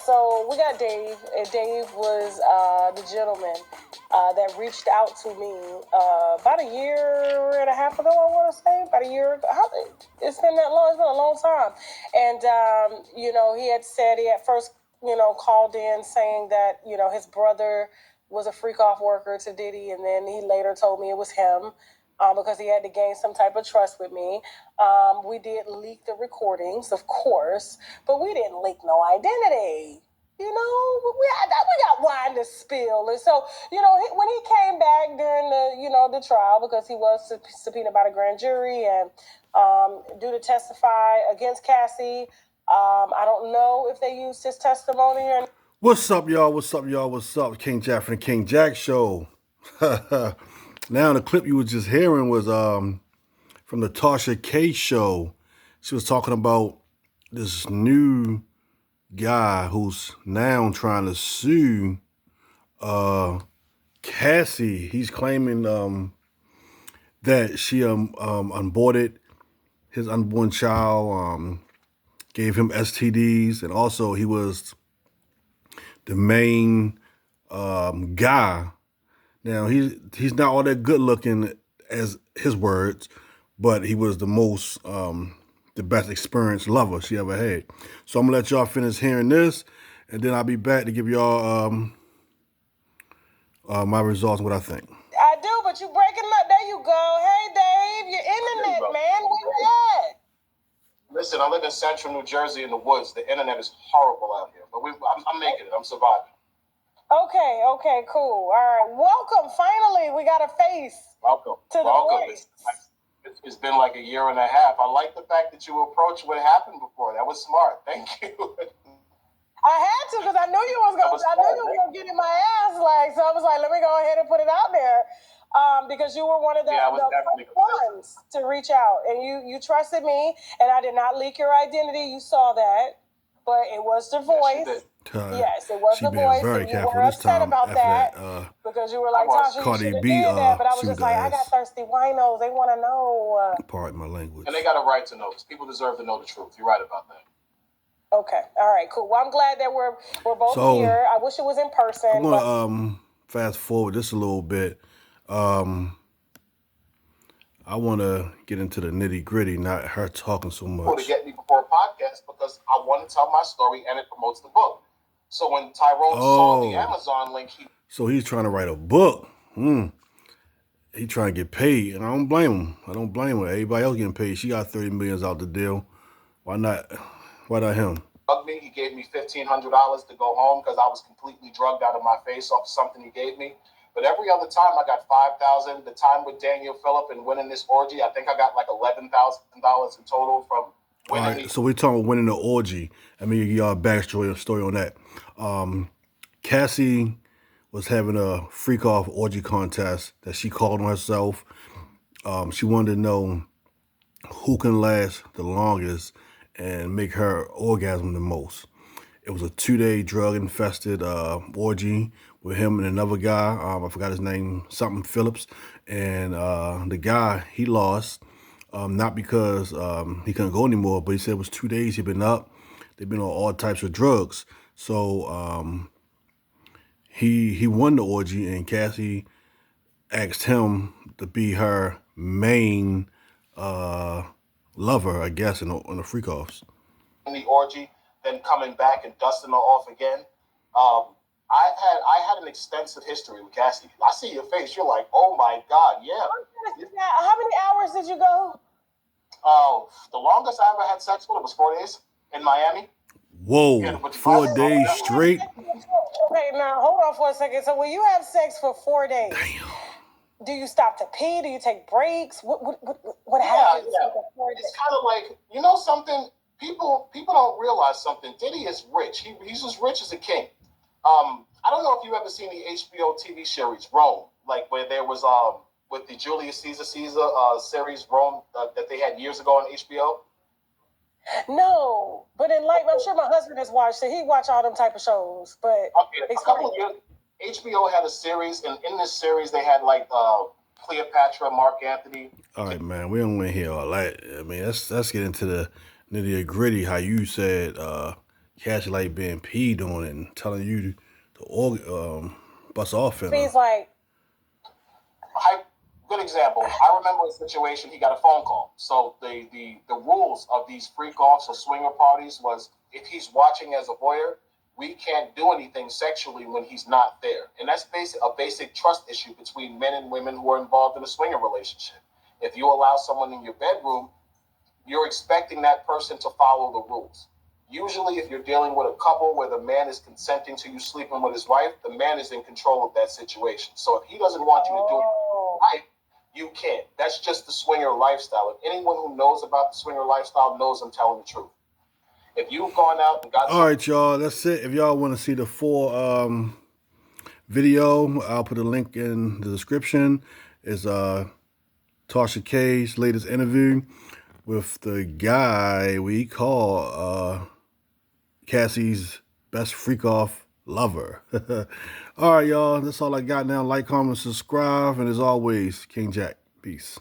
So we got Dave, and Dave was the gentleman that reached out to me about a year and a half ago, I want to say. About a year ago. It's been that long. It's been a long time. And, he had said he at first, called in saying that, his brother was a freak-off worker to Diddy, and then he later told me it was him. Because he had to gain some type of trust with me. We did leak the recordings, of course, but we didn't leak no identity. We got wine to spill. And so, when he came back during the trial, because he was subpoenaed by the grand jury and due to testify against Cassie, I don't know if they used his testimony or. What's up, y'all? What's up, y'all? What's up? King Jack from the King Jack Show. Now, the clip you were just hearing was from the Tasha K show. She was talking about this new guy who's now trying to sue Cassie. He's claiming that she aborted his unborn child, gave him STDs, and also he was the main guy. Now, he's not all that good looking as his words, but he was the best experienced lover she ever had. So I'm gonna let y'all finish hearing this, and then I'll be back to give y'all my results and what I think. I do, but you breaking up. There you go. Hey, Dave, your internet, man. Where you at? Listen, I live in central New Jersey in the woods. The internet is horrible out here, but I'm making it. I'm surviving. Okay, cool. All right, welcome. Finally, we got a face. Welcome to the voice. It's been like a year and a half. I like the fact that you approached what happened before. That was smart. Thank you. I had to because I knew you was gonna get in my ass. So I was like, let me go ahead and put it out there. Because you were one of the ones to reach out, and you trusted me, and I did not leak your identity. You saw that, but it was the voice. Yes, it was the voice. Very and you careful were this upset time about that because you were like, Tasha, you should have did that. But I was just like, I got thirsty winos. They want to know. Pardon my language. And they got a right to know. People deserve to know the truth. You're right about that. Okay. All right. Cool. Well, I'm glad that we're both here. I wish it was in person. I'm gonna fast forward just a little bit. I want to get into the nitty gritty, not her talking so much. To get me before a podcast because I want to tell my story and it promotes the book. So when Tyrone saw the Amazon link, he's trying to write a book. He trying to get paid, and I don't blame him. Everybody else getting paid. She got $30 million out the deal. Why not? Why not him? He gave me $1,500 to go home because I was completely drugged out of my face off something he gave me. But every other time I got $5,000. The time with Daniel Phillip and winning this orgy, I think I got like $11,000 in total from winning. All right, so we're talking about winning the orgy. I mean, give y'all a backstory story on that. Cassie was having a freak-off orgy contest that she called on herself. She wanted to know who can last the longest and make her orgasm the most. It was a 2-day drug-infested orgy with him and another guy. I forgot his name, something Phillips. And the guy, he lost, not because he couldn't go anymore, but he said it was 2 days he'd been up. They've been on all types of drugs. So he won the orgy, and Cassie asked him to be her main lover, I guess, in the freak-offs. In the orgy, then coming back and dusting her off again. I had an extensive history with Cassie. I see your face. You're like, oh my God, yeah. How many hours did you go? The longest I ever had sex with was 4 days in Miami. Whoa, 4 days straight? Okay, now hold on for a second. So when you have sex for 4 days, do you stop to pee? Do you take breaks? What happens? Yeah. It's kind of like, something. People don't realize something. Diddy is rich. He's as rich as a king. I don't know if you've ever seen the HBO TV series Rome, like where there was with the Julius Caesar series Rome that they had years ago on HBO. No, but I'm sure my husband has watched it. He watched all them type of shows. But a couple of years, HBO had a series, and in this series they had Cleopatra, Mark Anthony. All right, man, we don't want to hear all that. I mean, let's get into the nitty gritty. How you said Cassie like being peed on and telling you to bust off in her. He's like, good example. I remember a situation. He got a phone call. So the rules of these freak offs or swinger parties was if he's watching as a voyeur, we can't do anything sexually when he's not there, and that's a basic trust issue between men and women who are involved in a swinger relationship. If you allow someone in your bedroom, you're expecting that person to follow the rules. Usually, if you're dealing with a couple where the man is consenting to you sleeping with his wife, the man is in control of that situation. So if he doesn't want you to do it right, you can't. That's just the swinger lifestyle. If anyone who knows about the swinger lifestyle knows I'm telling the truth. If you've gone out and got all right, y'all, that's it. If y'all want to see the full video, I'll put a link in the description. It's Tasha K's latest interview with the guy we call Cassie's best freak off lover. All right, y'all, that's all I got now. Like, comment, subscribe, and as always, King Jack. Peace.